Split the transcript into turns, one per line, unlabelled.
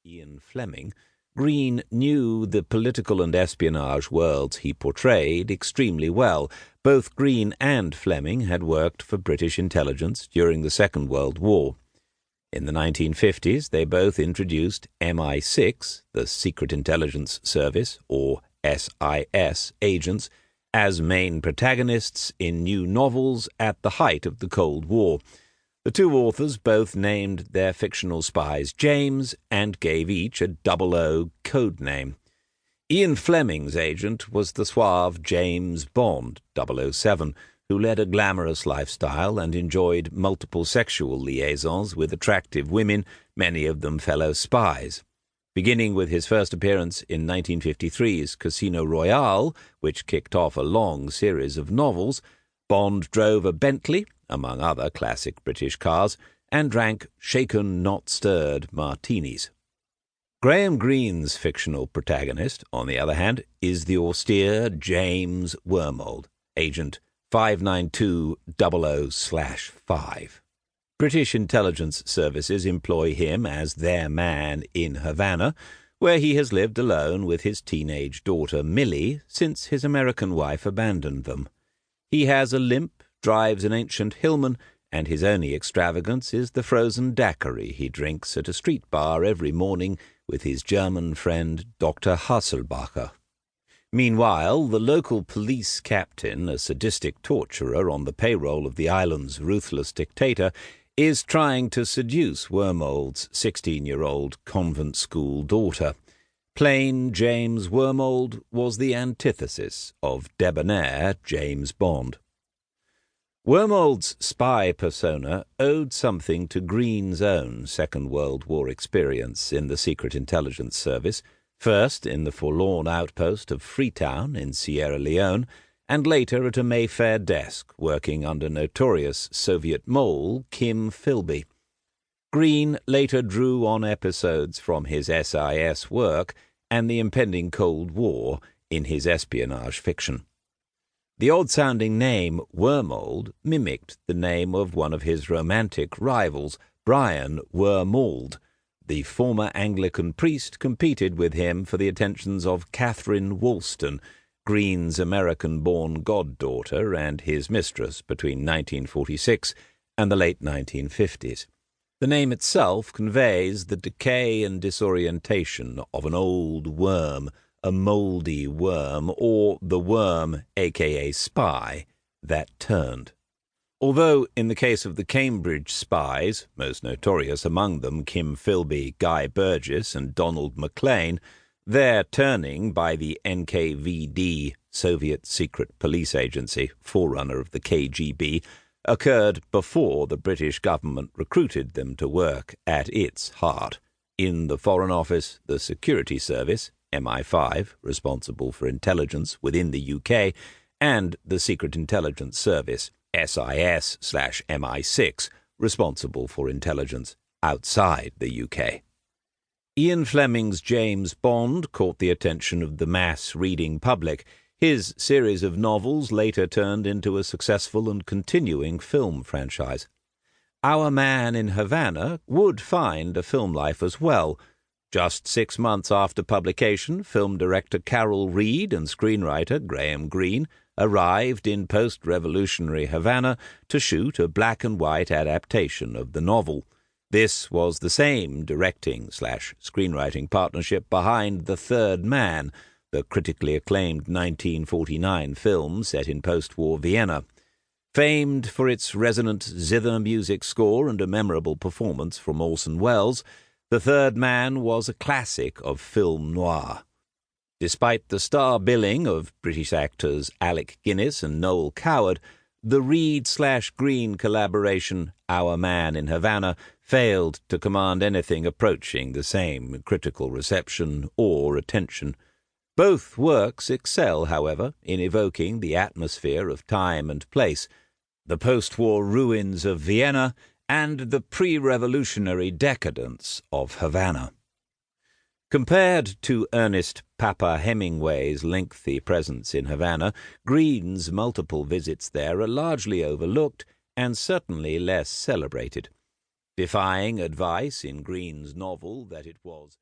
Ian Fleming, Greene knew the political and espionage worlds he portrayed extremely well. Both Greene and Fleming had worked for British intelligence during the Second World War. In the 1950s, they both introduced MI6, the Secret Intelligence Service, or SIS, agents, as main protagonists in new novels at the height of the Cold War. The two authors both named their fictional spies James and gave each a 00 code name. Ian Fleming's agent was the suave James Bond, 007, who led a glamorous lifestyle and enjoyed multiple sexual liaisons with attractive women, many of them fellow spies. Beginning with his first appearance in 1953's Casino Royale, which kicked off a long series of novels, Bond drove a Bentley, among other classic British cars, and drank shaken, not stirred martinis. Graham Greene's fictional protagonist, on the other hand, is the austere James Wormold, Agent 59200/5. British intelligence services employ him as their man in Havana, where he has lived alone with his teenage daughter Millie since his American wife abandoned them. He has a limp, drives an ancient Hillman, and his only extravagance is the frozen daiquiri he drinks at a street bar every morning with his German friend Dr. Hasselbacher. Meanwhile, the local police captain, a sadistic torturer on the payroll of the island's ruthless dictator, is trying to seduce Wormold's 16-year-old convent school daughter. Plain James Wormold was the antithesis of debonair James Bond. Wormold's spy persona owed something to Greene's own Second World War experience in the Secret Intelligence Service, first in the forlorn outpost of Freetown in Sierra Leone, and later at a Mayfair desk working under notorious Soviet mole Kim Philby. Greene later drew on episodes from his SIS work and the impending Cold War in his espionage fiction. The odd-sounding name Wormold mimicked the name of one of his romantic rivals, Brian Wormold. The former Anglican priest competed with him for the attentions of Catherine Woolston, Greene's American-born goddaughter and his mistress between 1946 and the late 1950s. The name itself conveys the decay and disorientation of an old worm, a mouldy worm, or the worm, aka spy, that turned. Although, in the case of the Cambridge spies, most notorious among them Kim Philby, Guy Burgess, and Donald MacLean, their turning by the NKVD, Soviet Secret Police Agency, forerunner of the KGB, occurred before the British government recruited them to work at its heart, in the Foreign Office, the Security Service, MI5, responsible for intelligence within the UK, and the Secret Intelligence Service, SIS/MI6, responsible for intelligence outside the UK. Ian Fleming's James Bond caught the attention of the mass-reading public. His series of novels later turned into a successful and continuing film franchise. Our Man in Havana would find a film life as well. Just 6 months after publication, film director Carol Reed and screenwriter Graham Greene arrived in post-revolutionary Havana to shoot a black-and-white adaptation of the novel. This was the same directing/screenwriting partnership behind The Third Man, the critically acclaimed 1949 film set in post-war Vienna. Famed for its resonant zither music score and a memorable performance from Orson Welles, The Third Man was a classic of film noir. Despite the star billing of British actors Alec Guinness and Noel Coward, the Reed/Greene collaboration, Our Man in Havana, failed to command anything approaching the same critical reception or attention. Both works excel, however, in evoking the atmosphere of time and place, the post-war ruins of Vienna and the pre-revolutionary decadence of Havana. Compared to Ernest Papa Hemingway's lengthy presence in Havana, Greene's multiple visits there are largely overlooked and certainly less celebrated. Defying advice in Greene's novel that it was